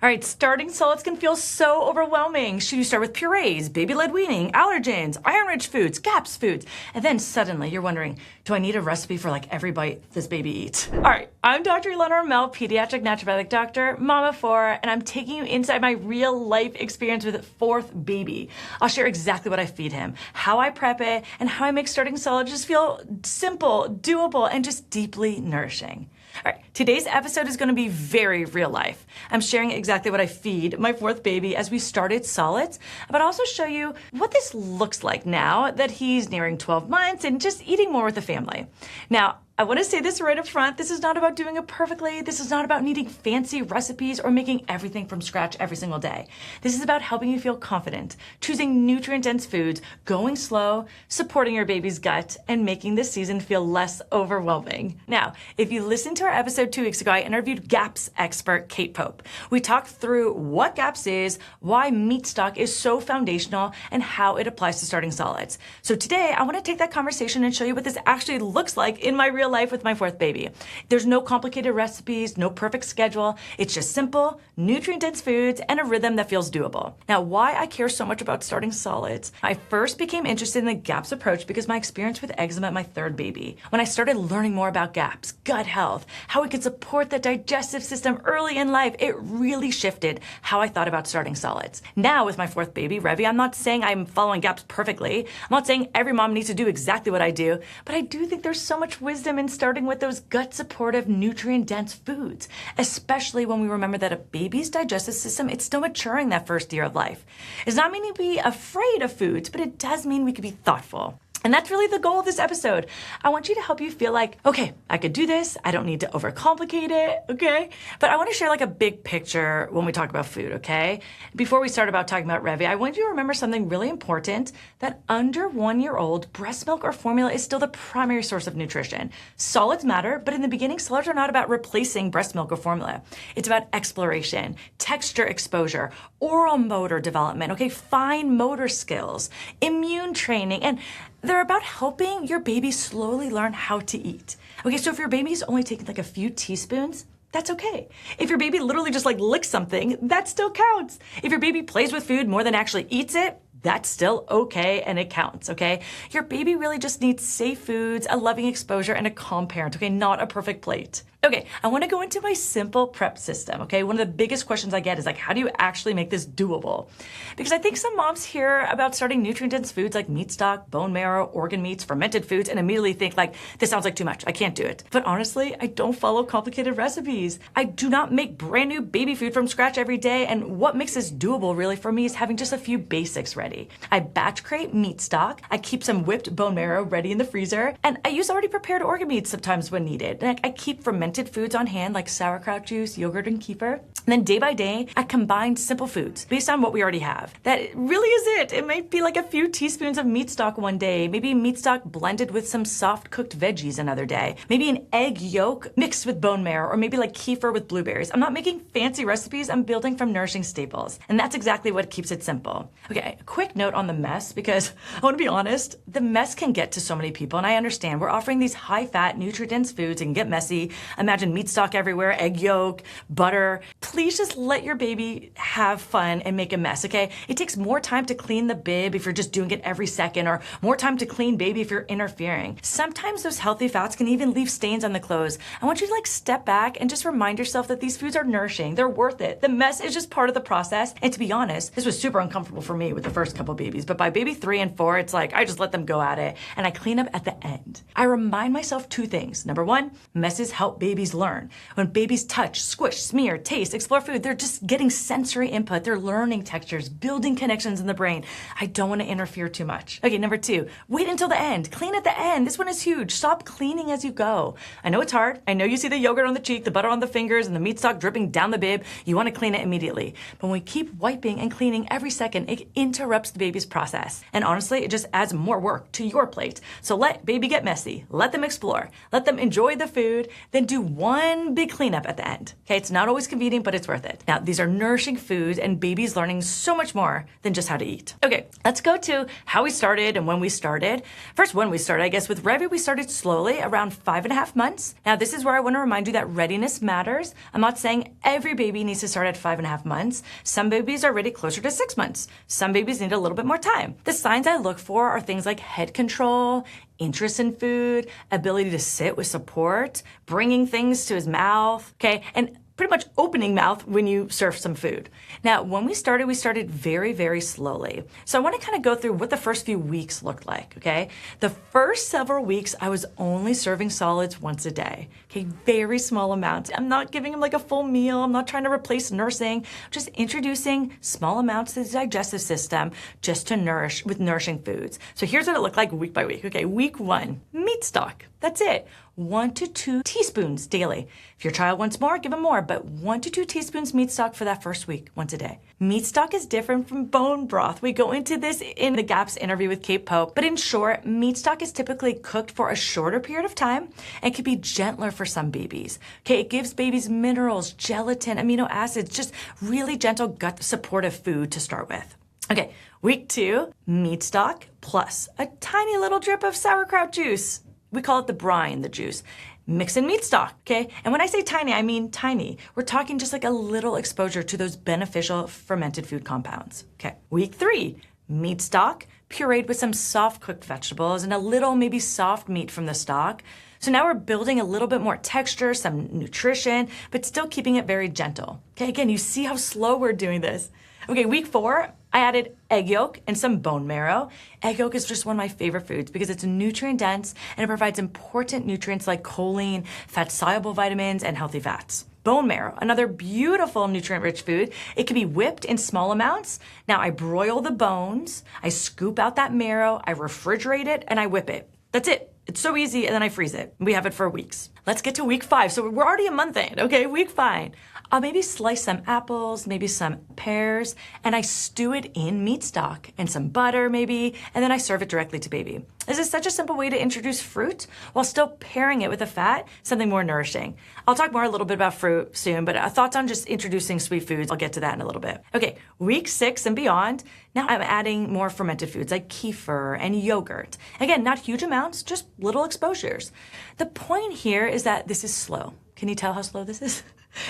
All right, starting solids can feel so overwhelming. Should you start with purees, baby-led weaning, allergens, iron-rich foods, GAPS foods? And then suddenly you're wondering, do I need a recipe for like every bite this baby eats? All right, I'm Dr. Elana, pediatric naturopathic doctor, mama of 4, and I'm taking you inside my real life experience with fourth baby. I'll share exactly what I feed him, how I prep it, and how I make starting solids just feel simple, doable, and just deeply nourishing. All right, today's episode is going to be very real life. I'm sharing exactly what I feed my fourth baby as we started solids, but also show you what this looks like now that he's nearing 12 months and just eating more with the family. Now, I want to say this right up front. This is not about doing it perfectly. This is not about needing fancy recipes or making everything from scratch every single day. This is about helping you feel confident, choosing nutrient-dense foods, going slow, supporting your baby's gut, and making this season feel less overwhelming. Now, if you listened to our episode 2 weeks ago, I interviewed GAPS expert Kate Pope. We talked through what GAPS is, why meat stock is so foundational, and how it applies to starting solids. So today, I want to take that conversation and show you what this actually looks like in my real life with my fourth baby. There's no complicated recipes, no perfect schedule. It's just simple, nutrient-dense foods and a rhythm that feels doable. Now, why I care so much about starting solids? I first became interested in the GAPS approach because my experience with eczema at my third baby. When I started learning more about GAPS, gut health, how we can support the digestive system early in life, it really shifted how I thought about starting solids. Now, with my fourth baby, Revi, I'm not saying I'm following GAPS perfectly. I'm not saying every mom needs to do exactly what I do, but I do think there's so much wisdom in starting with those gut-supportive, nutrient-dense foods, especially when we remember that a baby's digestive system, it's still maturing that first year of life. It's not meaning to be afraid of foods, but it does mean we can be thoughtful. And that's really the goal of this episode. I want you to help you feel like, okay, I could do this. I don't need to overcomplicate it, okay? But I want to share like a big picture when we talk about food, okay? Before we start about talking about Revi, I want you to remember something really important, that under 1-year-old, breast milk or formula is still the primary source of nutrition. Solids matter, but in the beginning, solids are not about replacing breast milk or formula. It's about exploration, texture exposure, oral motor development, okay? Fine motor skills, immune training, and they're about helping your baby slowly learn how to eat. Okay, so if your baby's only taking like a few teaspoons, that's okay. If your baby literally just like licks something, that still counts. If your baby plays with food more than actually eats it, that's still okay and it counts, okay? Your baby really just needs safe foods, a loving exposure, and a calm parent, okay? Not a perfect plate. Okay, I want to go into my simple prep system, okay? One of the biggest questions I get is like, how do you actually make this doable? Because I think some moms hear about starting nutrient-dense foods like meat stock, bone marrow, organ meats, fermented foods, and immediately think like, this sounds like too much. I can't do it. But honestly, I don't follow complicated recipes. I do not make brand new baby food from scratch every day, and what makes this doable really for me is having just a few basics ready. I batch create meat stock, I keep some whipped bone marrow ready in the freezer, and I use already prepared organ meats sometimes when needed. And I keep fermented foods on hand like sauerkraut juice, yogurt, and kefir. And then day by day, I combine simple foods based on what we already have. That really is it. It might be like a few teaspoons of meat stock one day, maybe meat stock blended with some soft cooked veggies another day, maybe an egg yolk mixed with bone marrow, or maybe like kefir with blueberries. I'm not making fancy recipes, I'm building from nourishing staples. And that's exactly what keeps it simple. Okay, a quick note on the mess, because I want to be honest, the mess can get to so many people, and I understand we're offering these high-fat, nutrient-dense foods and get messy. Imagine meat stock everywhere, egg yolk, butter. Please just let your baby have fun and make a mess, okay? It takes more time to clean the bib if you're just doing it every second, or more time to clean baby if you're interfering. Sometimes those healthy fats can even leave stains on the clothes. I want you to like step back and just remind yourself that these foods are nourishing. They're worth it. The mess is just part of the process. And to be honest, this was super uncomfortable for me with the first couple babies, but by baby 3 and 4, it's like I just let them go at it and I clean up at the end. I remind myself 2 things. Number 1, messes help babies learn. When babies touch, squish, smear, taste, explore food, they're just getting sensory input. They're learning textures, building connections in the brain. I don't want to interfere too much. Okay, number 2, wait until the end. Clean at the end. This one is huge. Stop cleaning as you go. I know it's hard. I know you see the yogurt on the cheek, the butter on the fingers, and the meat stock dripping down the bib. You want to clean it immediately. But when we keep wiping and cleaning every second, it interrupts the baby's process. And honestly, it just adds more work to your plate. So let baby get messy. Let them explore. Let them enjoy the food. Then do one big cleanup at the end. Okay, it's not always convenient, but it's worth it. Now, these are nourishing foods and babies learning so much more than just how to eat. Okay, let's go to how we started and when we started. First, when we started, I guess with Revi, we started slowly around 5.5 months. Now, this is where I want to remind you that readiness matters. I'm not saying every baby needs to start at 5.5 months. Some babies are ready closer to 6 months. Some babies need a little bit more time. The signs I look for are things like head control, interest in food, ability to sit with support, bringing things to his mouth, okay, and pretty much opening mouth when you serve some food. Now, when we started very, very slowly. So I want to kind of go through what the first few weeks looked like, okay? The first several weeks, I was only serving solids once a day, okay? Very small amounts. I'm not giving him like a full meal. I'm not trying to replace nursing. Just introducing small amounts to the digestive system just to nourish with nourishing foods. So here's what it looked like week by week, okay? Week 1, meat stock. That's it. 1 to 2 teaspoons daily. If your child wants more, give him more, but 1 to 2 teaspoons meat stock for that first week, once a day. Meat stock is different from bone broth. We go into this in the GAPS interview with Kate Pope, but in short, meat stock is typically cooked for a shorter period of time and can be gentler for some babies. Okay, it gives babies minerals, gelatin, amino acids, just really gentle gut supportive food to start with. Okay, week 2, meat stock plus a tiny little drip of sauerkraut juice. We call it the brine, the juice. Mix in meat stock, okay? And when I say tiny, I mean tiny. We're talking just like a little exposure to those beneficial fermented food compounds, okay? Week 3, meat stock pureed with some soft cooked vegetables and a little maybe soft meat from the stock. So now we're building a little bit more texture, some nutrition, but still keeping it very gentle. Okay, again, you see how slow we're doing this. Okay, week 4, I added egg yolk and some bone marrow. Egg yolk is just one of my favorite foods because it's nutrient dense and it provides important nutrients like choline, fat-soluble vitamins, and healthy fats. Bone marrow, another beautiful nutrient-rich food. It can be whipped in small amounts. Now I broil the bones, I scoop out that marrow, I refrigerate it, and I whip it. That's it. It's so easy, and then I freeze it. We have it for weeks. Let's get to week 5. So we're already a month in, okay? Week 5. I'll maybe slice some apples, maybe some pears, and I stew it in meat stock and some butter maybe, and then I serve it directly to baby. This is such a simple way to introduce fruit while still pairing it with a fat, something more nourishing. I'll talk more a little bit about fruit soon, but thoughts on just introducing sweet foods, I'll get to that in a little bit. Okay, week 6 and beyond, now I'm adding more fermented foods like kefir and yogurt. Again, not huge amounts, just little exposures. The point here is that this is slow. Can you tell how slow this is?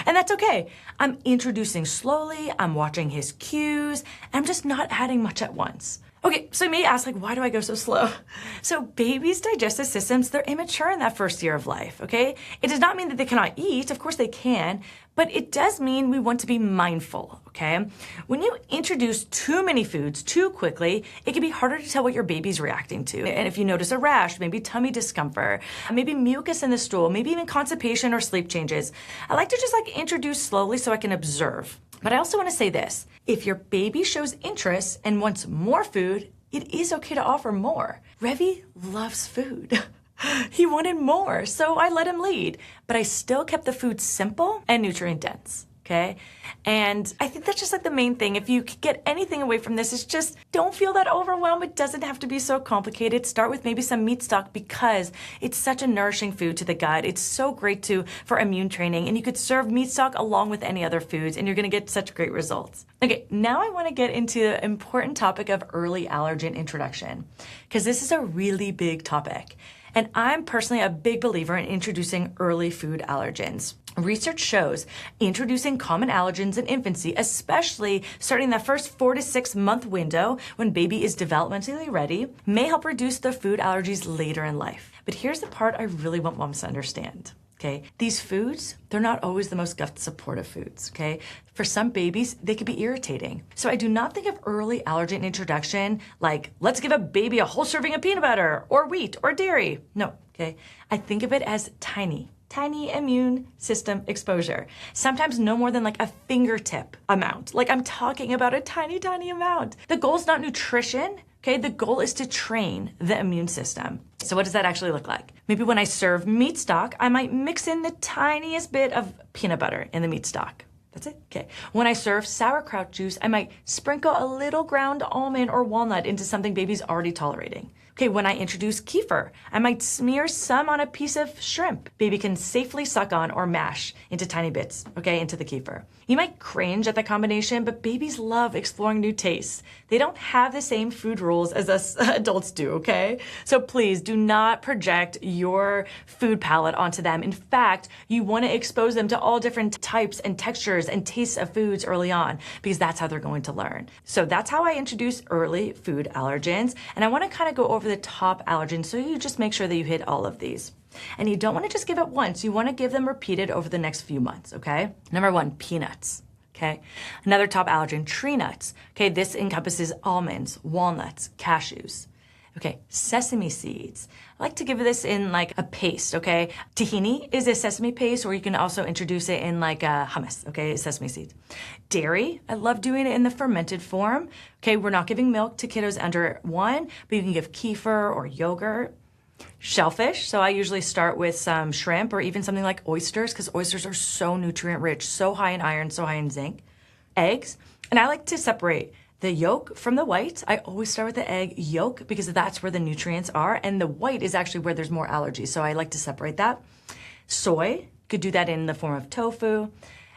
And that's okay. I'm introducing slowly, I'm watching his cues, and I'm just not adding much at once. Okay, so you may ask, like, why do I go so slow? So babies' digestive systems, they're immature in that first year of life, okay? It does not mean that they cannot eat. Of course they can, but it does mean we want to be mindful, okay? When you introduce too many foods too quickly, it can be harder to tell what your baby's reacting to. And if you notice a rash, maybe tummy discomfort, maybe mucus in the stool, maybe even constipation or sleep changes, I like to just introduce slowly so I can observe. But I also want to say this, if your baby shows interest and wants more food, it is okay to offer more. Revi loves food. He wanted more, so I let him lead. But I still kept the food simple and nutrient dense, okay? And I think that's just the main thing. If you get anything away from this, it's just don't feel that overwhelmed. It doesn't have to be so complicated. Start with maybe some meat stock because it's such a nourishing food to the gut. It's so great for immune training, and you could serve meat stock along with any other foods, and you're gonna get such great results. Okay, now I wanna get into the important topic of early allergen introduction, because this is a really big topic. And I'm personally a big believer in introducing early food allergens. Research shows introducing common allergens in infancy, especially starting that first 4 to 6 month window when baby is developmentally ready, may help reduce the food allergies later in life. But here's the part I really want moms to understand. Okay, these foods, they're not always the most gut supportive foods, okay? For some babies, they can be irritating. So I do not think of early allergen introduction like, let's give a baby a whole serving of peanut butter or wheat or dairy. No, okay? I think of it as tiny immune system exposure. Sometimes no more than a fingertip amount. I'm talking about a tiny amount. The goal is not nutrition, okay? The goal is to train the immune system. So what does that actually look like? Maybe when I serve meat stock, I might mix in the tiniest bit of peanut butter in the meat stock. That's it, okay. When I serve sauerkraut juice, I might sprinkle a little ground almond or walnut into something baby's already tolerating. Okay, when I introduce kefir, I might smear some on a piece of shrimp. Baby can safely suck on or mash into tiny bits, okay, into the kefir. You might cringe at the combination, but babies love exploring new tastes. They don't have the same food rules as us adults do, okay? So please do not project your food palette onto them. In fact, you want to expose them to all different types and textures and tastes of foods early on, because that's how they're going to learn. So that's how I introduce early food allergens. And I want to kind of go over the top allergens, so you just make sure that you hit all of these. And you don't want to just give it once. You want to give them repeated over the next few months, okay? Number 1, peanuts, okay? Another top allergen, tree nuts. Okay, this encompasses almonds, walnuts, cashews. Okay, sesame seeds. I like to give this in like a paste, okay? Tahini is a sesame paste, or you can also introduce it in like a hummus, okay? Sesame seeds. Dairy, I love doing it in the fermented form. Okay, we're not giving milk to kiddos under 1, but you can give kefir or yogurt. Shellfish, so I usually start with some shrimp or even something like oysters, because oysters are so nutrient rich, so high in iron, so high in zinc. Eggs, and I like to separate the yolk from the white. I always start with the egg yolk because that's where the nutrients are, and the white is actually where there's more allergy, so I like to separate that. Soy, could do that in the form of tofu,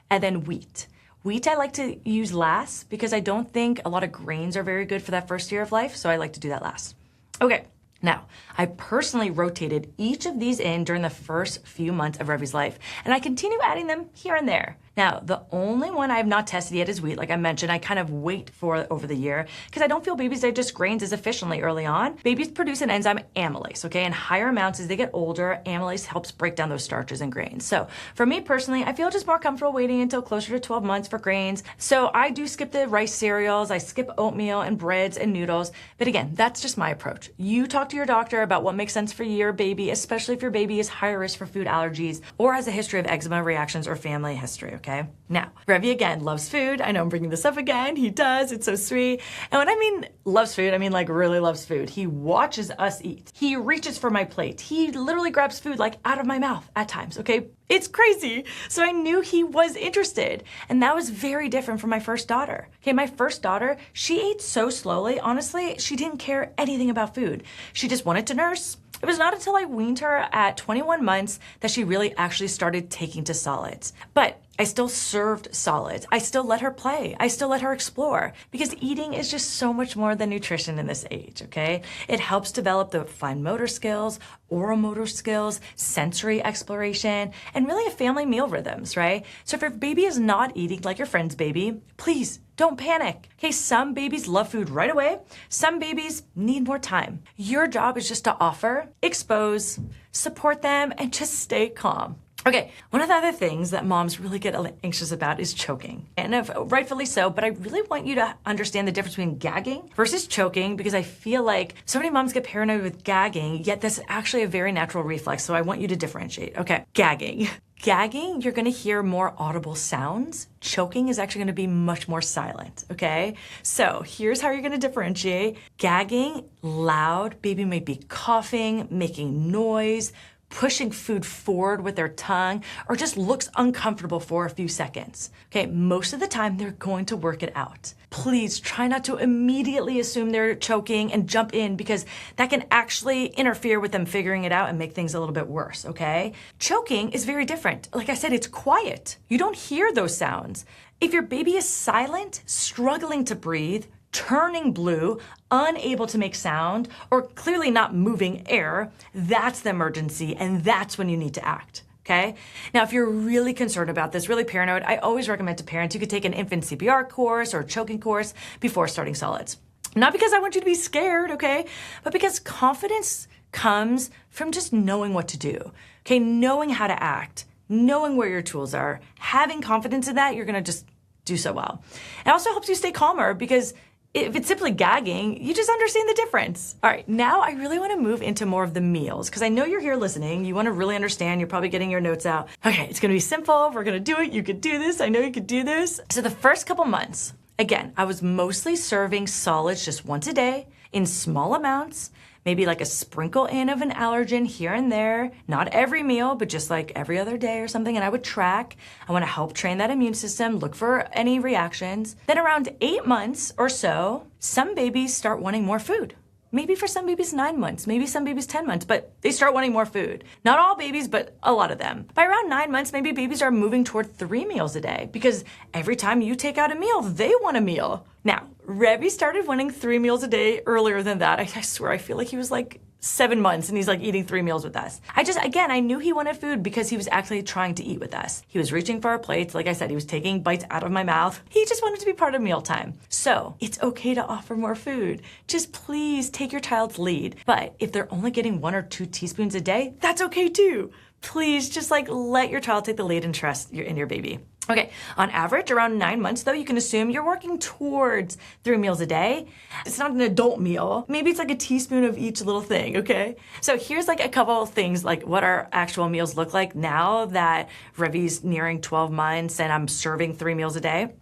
and then wheat. Wheat I like to use last because I don't think a lot of grains are very good for that first year of life, so I like to do that last. Okay. Now, I personally rotated each of these in during the first few months of Revi's life, and I continue adding them here and there. Now, the only one I have not tested yet is wheat. Like I mentioned, I kind of wait for over the year because I don't feel babies digest grains as efficiently early on. Babies produce an enzyme amylase, okay? In higher amounts as they get older, amylase helps break down those starches and grains. So for me personally, I feel just more comfortable waiting until closer to 12 months for grains. So I do skip the rice cereals, I skip oatmeal and breads and noodles. But again, that's just my approach. You talk to your doctor about what makes sense for your baby, especially if your baby is higher risk for food allergies or has a history of eczema reactions or family history, okay? Now, Revi again loves food. I know I'm bringing this up again. He does. It's so sweet. And when I mean loves food, I mean like really loves food. He watches us eat. He reaches for my plate. He literally grabs food like out of my mouth at times, okay? It's crazy. So I knew he was interested. And that was very different from my first daughter. Okay, my first daughter, she ate so slowly. Honestly, she didn't care anything about food. She just wanted to nurse. It was not until I weaned her at 21 months that she really actually started taking to solids. But I still served solids. I still let her play. I still let her explore, because eating is just so much more than nutrition in this age, okay? It helps develop the fine motor skills, oral motor skills, sensory exploration, and really a family meal rhythms, right? So if your baby is not eating like your friend's baby, please don't panic. Okay, some babies love food right away. Some babies need more time. Your job is just to offer, expose, support them, and just stay calm. Okay, one of the other things that moms really get anxious about is choking. And rightfully so, but I really want you to understand the difference between gagging versus choking, because I feel like so many moms get paranoid with gagging, yet that's actually a very natural reflex, so I want you to differentiate. Okay, gagging. Gagging, you're gonna hear more audible sounds. Choking is actually gonna be much more silent, okay? So here's how you're gonna differentiate. Gagging, loud, baby may be coughing, making noise, pushing food forward with their tongue, or just looks uncomfortable for a few seconds. Okay, most of the time they're going to work it out. Please try not to immediately assume they're choking and jump in, because that can actually interfere with them figuring it out and make things a little bit worse, okay? Choking is very different. Like I said, it's quiet. You don't hear those sounds. If your baby is silent, struggling to breathe, turning blue, unable to make sound, or clearly not moving air, that's the emergency, and that's when you need to act, okay? Now, if you're really concerned about this, really paranoid, I always recommend to parents you could take an infant CPR course or a choking course before starting solids. Not because I want you to be scared, okay? But because confidence comes from just knowing what to do, okay? Knowing how to act, knowing where your tools are, having confidence in that, you're gonna just do so well. It also helps you stay calmer, because if it's simply gagging, you just understand the difference. All right, now I really want to move into more of the meals, because I know you're here listening. You want to really understand. You're probably getting your notes out. Okay, it's going to be simple. We're going to do it. You could do this. I know you could do this. So the first couple months, again, I was mostly serving solids just once a day in small amounts, maybe like a sprinkle in of an allergen here and there, not every meal, but just like every other day or something. And I would track. I want to help train that immune system, look for any reactions. Then around 8 months or so, some babies start wanting more food. Maybe for some babies 9 months, maybe some babies 10 months, but they start wanting more food. Not all babies, but a lot of them. By around 9 months, maybe babies are moving toward 3 meals a day because every time you take out a meal, they want a meal. Now, Revi started wanting 3 meals a day earlier than that. I swear, I feel like he was like 7 months and he's like eating 3 meals with us. I knew he wanted food because he was actually trying to eat with us. He was reaching for our plates. Like I said, he was taking bites out of my mouth. He just wanted to be part of mealtime. So it's okay to offer more food. Just please take your child's lead. But if they're only getting 1 or 2 teaspoons a day, that's okay too. Please just let your child take the lead and trust in your baby. Okay, on average, around 9 months though, you can assume you're working towards 3 meals a day. It's not an adult meal. Maybe it's like a teaspoon of each little thing, okay? So here's like a couple of things like what our actual meals look like now that Revi's nearing 12 months and I'm serving 3 meals a day.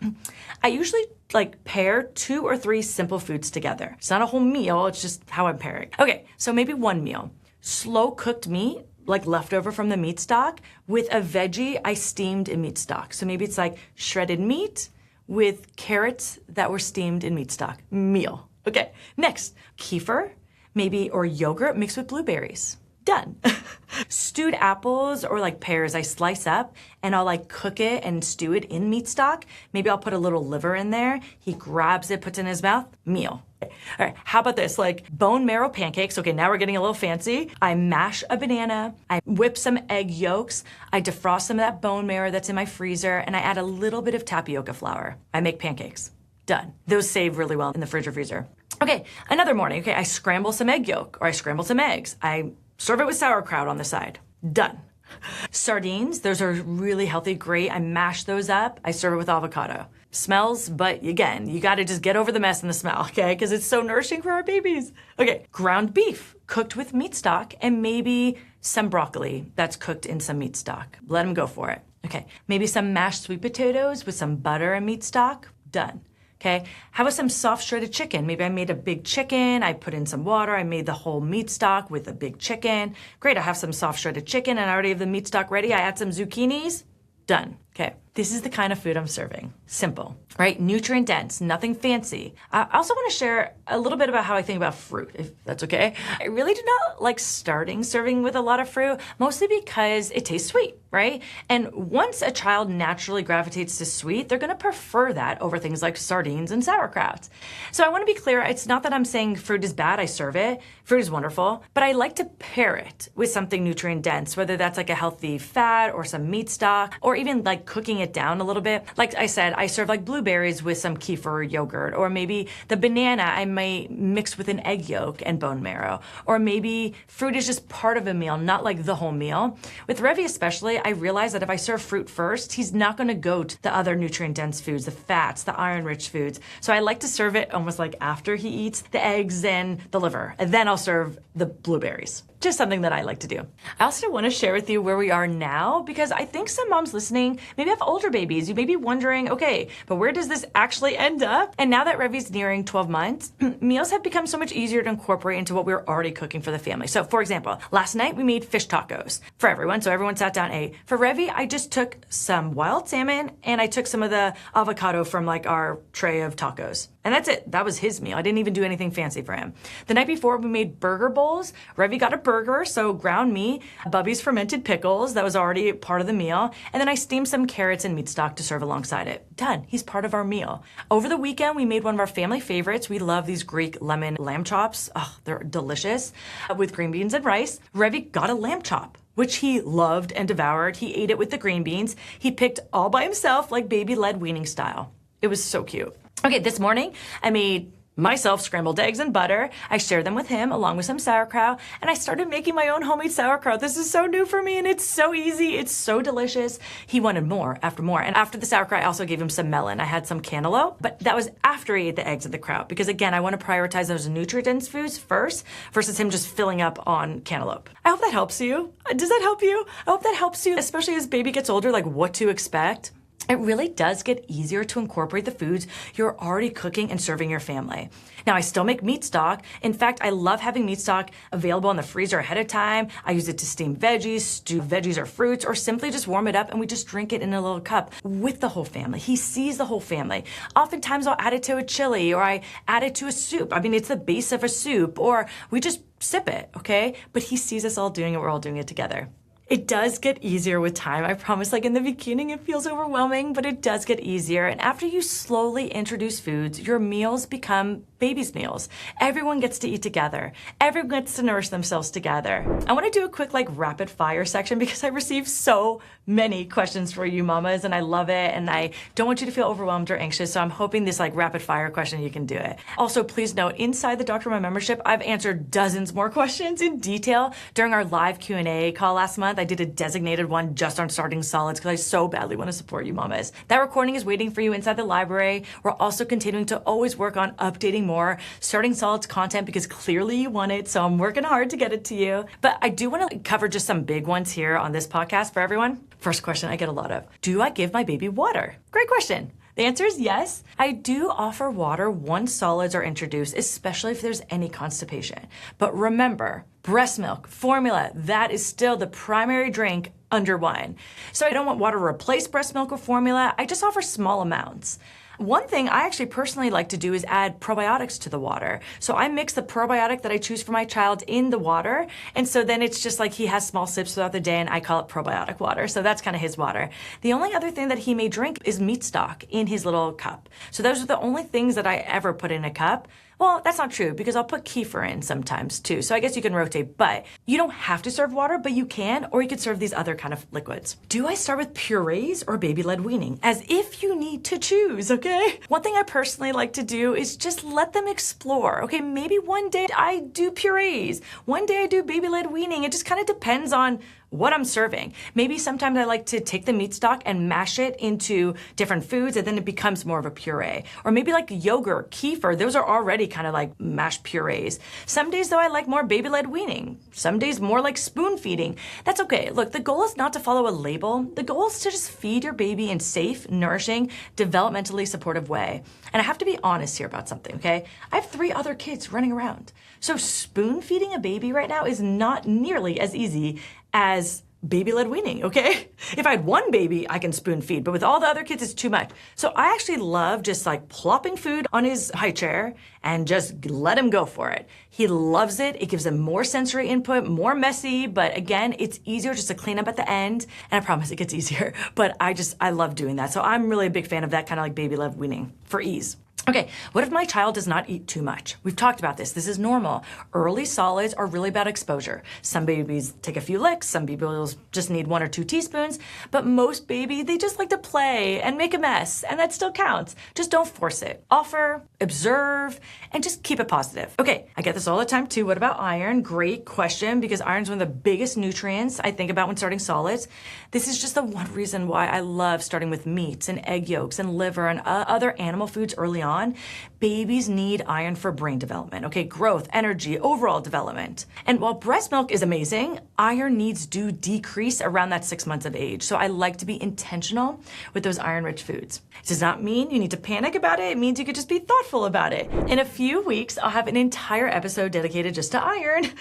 I usually pair 2 or 3 simple foods together. It's not a whole meal, it's just how I'm pairing. Okay, so maybe 1 meal. Slow cooked meat, like leftover from the meat stock, with a veggie I steamed in meat stock. So maybe it's like shredded meat with carrots that were steamed in meat stock. Meal. Okay, next, kefir, maybe, or yogurt mixed with blueberries. Done. Stewed apples or like pears I slice up and I'll cook it and stew it in meat stock. Maybe I'll put a little liver in there. He grabs it, puts it in his mouth. Meal. All right, how about this? Bone marrow pancakes. Okay, now we're getting a little fancy. I mash a banana. I whip some egg yolks. I defrost some of that bone marrow that's in my freezer and I add a little bit of tapioca flour. I make pancakes. Done. Those save really well in the fridge or freezer. Okay, another morning. Okay, I scramble some egg yolk or I scramble some eggs. I serve it with sauerkraut on the side. Done. Sardines, those are really healthy, great. I mash those up. I serve it with avocado. Smells, but again, you gotta just get over the mess and the smell, okay? Because it's so nourishing for our babies. Okay, ground beef, cooked with meat stock and maybe some broccoli that's cooked in some meat stock. Let them go for it. Okay, maybe some mashed sweet potatoes with some butter and meat stock. Done. Okay, how about some soft shredded chicken? Maybe I made a big chicken, I put in some water, I made the whole meat stock with a big chicken. Great, I have some soft shredded chicken and I already have the meat stock ready. I add some zucchinis. Done. Okay, this is the kind of food I'm serving. Simple, right? Nutrient dense, nothing fancy. I also want to share a little bit about how I think about fruit, if that's okay. I really do not like starting serving with a lot of fruit, mostly because it tastes sweet, right? And once a child naturally gravitates to sweet, they're gonna prefer that over things like sardines and sauerkraut. So I want to be clear, it's not that I'm saying fruit is bad, I serve it. Fruit is wonderful, but I like to pair it with something nutrient dense, whether that's like a healthy fat or some meat stock, or even cooking it down a little bit. Like I said, I serve blueberries with some kefir or yogurt, or maybe the banana I might mix with an egg yolk and bone marrow, or maybe fruit is just part of a meal, not like the whole meal. With Revi especially, I realize that if I serve fruit first, he's not gonna go to the other nutrient-dense foods, the fats, the iron-rich foods. So I like to serve it almost like after he eats the eggs and the liver, and then I'll serve the blueberries. Just something that I like to do. I also want to share with you where we are now, because I think some moms listening maybe have older babies. You may be wondering, okay, but where does this actually end up? And now that Revi's nearing 12 months, meals have become so much easier to incorporate into what we were already cooking for the family. So for example, last night we made fish tacos for everyone. So everyone sat down and ate. For Revi, I just took some wild salmon and I took some of the avocado from our tray of tacos. And that's it. That was his meal. I didn't even do anything fancy for him. The night before, we made burger bowls. Revi got a burger, so ground meat, Bubby's fermented pickles, that was already part of the meal, and then I steamed some carrots and meat stock to serve alongside it. Done. He's part of our meal. Over the weekend, we made one of our family favorites. We love these Greek lemon lamb chops. Oh, they're delicious. With green beans and rice. Revi got a lamb chop, which he loved and devoured. He ate it with the green beans. He picked all by himself, like baby-led weaning style. It was so cute. Okay, this morning, I made myself scrambled eggs and butter. I shared them with him along with some sauerkraut, and I started making my own homemade sauerkraut. This is so new for me, and it's so easy. It's so delicious. He wanted more after more. And after the sauerkraut, I also gave him some melon. I had some cantaloupe, but that was after he ate the eggs and the kraut, because again, I want to prioritize those nutrient-dense foods first versus him just filling up on cantaloupe. I hope that helps you. Does that help you? I hope that helps you, especially as baby gets older, what to expect. it really does get easier to incorporate the foods you're already cooking and serving your family. Now, I still make meat stock. In fact, I love having meat stock available in the freezer ahead of time. I use it to steam veggies, stew veggies or fruits, or simply just warm it up and we just drink it in a little cup with the whole family. He sees the whole family. Oftentimes I'll add it to a chili or I add it to a soup. I mean, it's the base of a soup, or we just sip it, okay? But he sees us all doing it. We're all doing it together. It does get easier with time. I promise, like in the beginning, it feels overwhelming, but it does get easier. And after you slowly introduce foods, your meals become babies' meals. Everyone gets to eat together. Everyone gets to nourish themselves together. I want to do a quick rapid fire section because I receive so many questions for you mamas and I love it. And I don't want you to feel overwhelmed or anxious. So I'm hoping this rapid fire question, you can do it. Also, please note, inside the Dr. Mom membership, I've answered dozens more questions in detail during our live Q&A call last month. I did a designated one just on starting solids because I so badly want to support you mamas. That recording is waiting for you inside the library. We're also continuing to always work on updating more starting solids content because clearly you want it, so I'm working hard to get it to you. But I do want to cover just some big ones here on this podcast for everyone. First question I get a lot of, do I give my baby water? Great question. The answer is yes. I do offer water once solids are introduced, especially if there's any constipation. But remember, breast milk, formula, that is still the primary drink under 1. So I don't want water to replace breast milk or formula. I just offer small amounts. One thing I actually personally like to do is add probiotics to the water. So I mix the probiotic that I choose for my child in the water. And so then it's just he has small sips throughout the day and I call it probiotic water. So that's kind of his water. The only other thing that he may drink is meat stock in his little cup. So those are the only things that I ever put in a cup. Well, that's not true because I'll put kefir in sometimes too. So I guess you can rotate, but you don't have to serve water, but you can, or you could serve these other kind of liquids. Do I start with purees or baby-led weaning? As if you need to choose, okay? One thing I personally like to do is just let them explore. Okay, maybe one day I do purees. One day I do baby-led weaning. It just kind of depends on what I'm serving. Maybe sometimes I like to take the meat stock and mash it into different foods and then it becomes more of a puree. Or maybe yogurt, kefir, those are already kind of mashed purees. Some days though I like more baby-led weaning. Some days more spoon feeding. That's okay. Look, the goal is not to follow a label. The goal is to just feed your baby in safe, nourishing, developmentally supportive way. And I have to be honest here about something, okay? I have 3 other kids running around. So spoon feeding a baby right now is not nearly as easy as baby-led weaning, okay? If I had one baby, I can spoon feed, but with all the other kids, it's too much. So I actually love just plopping food on his high chair and just let him go for it. He loves it. It gives him more sensory input, more messy, but again, it's easier just to clean up at the end. And I promise it gets easier, but I love doing that. So I'm really a big fan of that kind of baby-led weaning for ease. Okay, what if my child does not eat too much? We've talked about this. This is normal. Early solids are really bad exposure. Some babies take a few licks. Some babies just need 1 or 2 teaspoons. But most babies, they just like to play and make a mess, and that still counts. Just don't force it. Offer, observe, and just keep it positive. Okay, I get this all the time too. What about iron? Great question, because iron is one of the biggest nutrients I think about when starting solids. This is just the one reason why I love starting with meats and egg yolks and liver and other animal foods early on. Babies need iron for brain development, okay? Growth, energy, overall development. And while breast milk is amazing, iron needs do decrease around that 6 months of age. So I like to be intentional with those iron-rich foods. It does not mean you need to panic about it. It means you could just be thoughtful about it. In a few weeks, I'll have an entire episode dedicated just to iron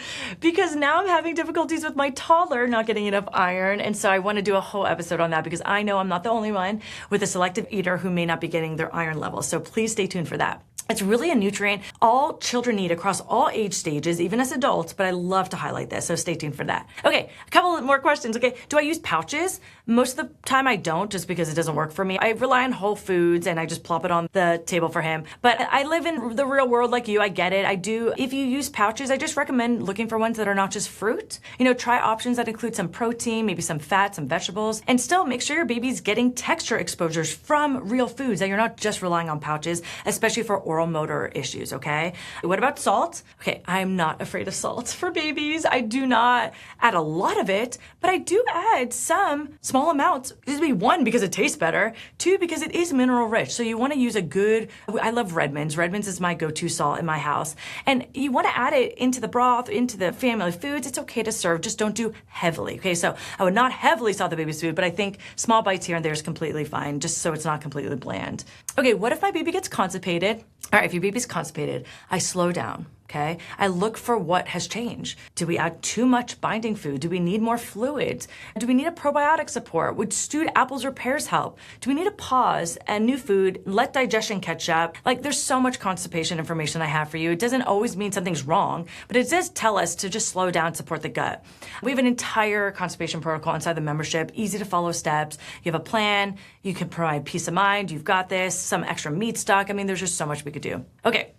because now I'm having difficulties with my toddler not getting enough iron. And so I want to do a whole episode on that because I know I'm not the only one with a selective eater who may not be getting their iron levels. So please stay tuned for that. It's really a nutrient all children need across all age stages, even as adults, but I love to highlight this, so stay tuned for that. Okay, a couple more questions, okay? Do I use pouches? Most of the time I don't, just because it doesn't work for me. I rely on whole foods and I just plop it on the table for him. But I live in the real world like you, I get it, I do. If you use pouches, I just recommend looking for ones that are not just fruit. Try options that include some protein, maybe some fat, some vegetables, and still make sure your baby's getting texture exposures from real foods, that you're not just relying on pouches, especially for oral motor issues, okay? What about salt? Okay, I'm not afraid of salt for babies. I do not add a lot of it, but I do add some small small amounts. This would be 1, because it tastes better. 2, because it is mineral rich. So you want to use a good, I love Redmond's. Redmond's is my go-to salt in my house. And you want to add it into the broth, into the family foods. It's okay to serve, just don't do heavily. Okay, so I would not heavily salt the baby's food, but I think small bites here and there is completely fine, just so it's not completely bland. Okay, what if my baby gets constipated? All right, if your baby's constipated, I slow down. Okay, I look for what has changed. Do we add too much binding food? Do we need more fluids? Do we need a probiotic support? Would stewed apples or pears help? Do we need to pause and new food, let digestion catch up? Like, there's so much constipation information I have for you. It doesn't always mean something's wrong, but it does tell us to just slow down, support the gut. We have an entire constipation protocol inside the membership, easy to follow steps. You have a plan, you can provide peace of mind, you've got this, some extra meat stock. I mean, there's just so much we could do. Okay.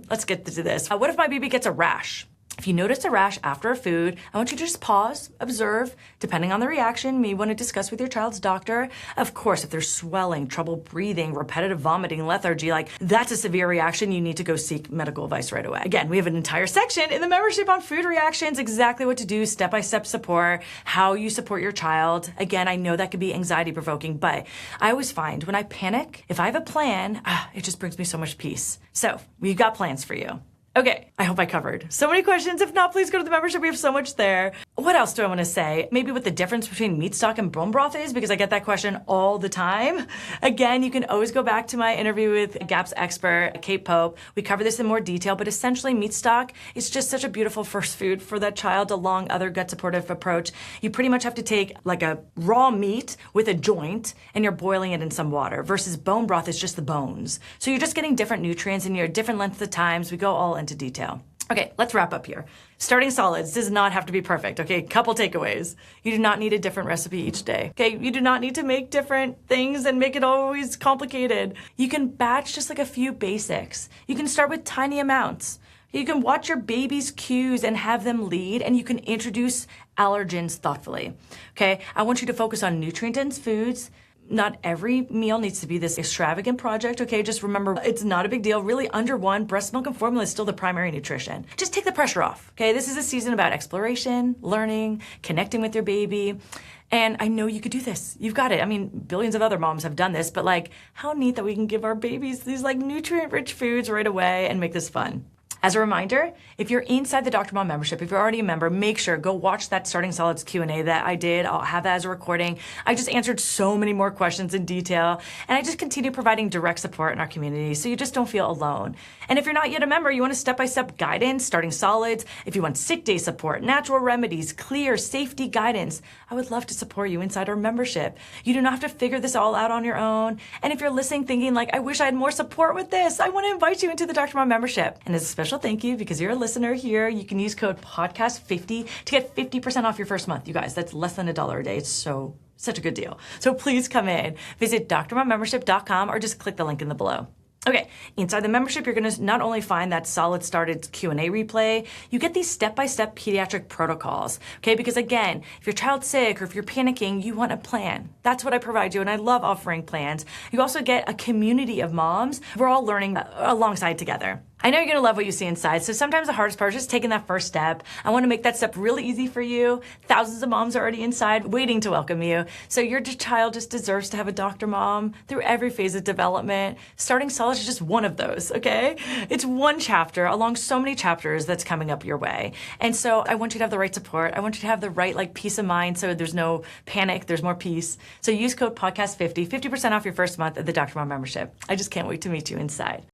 Let's get to this. What if my baby gets a rash? If you notice a rash after a food, I want you to just pause, observe, depending on the reaction, you may want to discuss with your child's doctor. Of course, if there's swelling, trouble breathing, repetitive vomiting, lethargy, like that's a severe reaction, you need to go seek medical advice right away. Again, we have an entire section in the membership on food reactions, exactly what to do, step-by-step support, how you support your child. Again, I know that can be anxiety provoking, but I always find when I panic, if I have a plan, it just brings me so much peace. So we've got plans for you. Okay, I hope I covered so many questions. If not, please go to the membership. We have so much there. What else do I want to say? Maybe what the difference between meat stock and bone broth is, because I get that question all the time. Again, you can always go back to my interview with GAPS expert, Kate Pope. We cover this in more detail, but essentially meat stock is just such a beautiful first food for that child along other gut supportive approach. You pretty much have to take like a raw meat with a joint and you're boiling it in some water versus bone broth is just the bones. So you're just getting different nutrients and you're different lengths of times. We go all into detail. Okay, let's wrap up here. Starting solids does not have to be perfect, okay? Couple takeaways. You do not need a different recipe each day, okay? You do not need to make different things and make it always complicated. You can batch just like a few basics. You can start with tiny amounts. You can watch your baby's cues and have them lead, and you can introduce allergens thoughtfully, okay? I want you to focus on nutrient-dense foods. Not every meal needs to be this extravagant project, okay? Just remember, it's not a big deal. Really, under 1, breast milk and formula is still the primary nutrition. Just take the pressure off, okay? This is a season about exploration, learning, connecting with your baby. And I know you could do this. You've got it. I mean, billions of other moms have done this, but like, how neat that we can give our babies these like nutrient-rich foods right away and make this fun. As a reminder, if you're inside the Dr. Mom membership, if you're already a member, make sure, go watch that Starting Solids Q&A that I did. I'll have that as a recording. I just answered so many more questions in detail, and I just continue providing direct support in our community so you just don't feel alone. And if you're not yet a member, you want a step-by-step guidance, Starting Solids, if you want sick day support, natural remedies, clear safety guidance, I would love to support you inside our membership. You do not have to figure this all out on your own. And if you're listening thinking like, I wish I had more support with this, I want to invite you into the Dr. Mom membership. And as a special thank you, because you're a listener here, you can use code podcast50 to get 50% off your first month. You guys, that's less than $1 a day. It's such a good deal. So please come in, visit drmommembership.com or just click the link in the below. Okay, inside the membership, you're gonna not only find that solid started Q&A replay, you get these step-by-step pediatric protocols, okay? Because again, if your child's sick or if you're panicking, you want a plan. That's what I provide you, and I love offering plans. You also get a community of moms. We're all learning alongside together. I know you're gonna love what you see inside, so sometimes the hardest part is just taking that first step. I wanna make that step really easy for you. Thousands of moms are already inside waiting to welcome you. So your child just deserves to have a Dr. Mom through every phase of development. Starting Solids is just one of those, okay? It's one chapter along so many chapters that's coming up your way. And so I want you to have the right support. I want you to have the right peace of mind so there's no panic, there's more peace. So use code podcast50, 50% off your first month of the Dr. Mom membership. I just can't wait to meet you inside.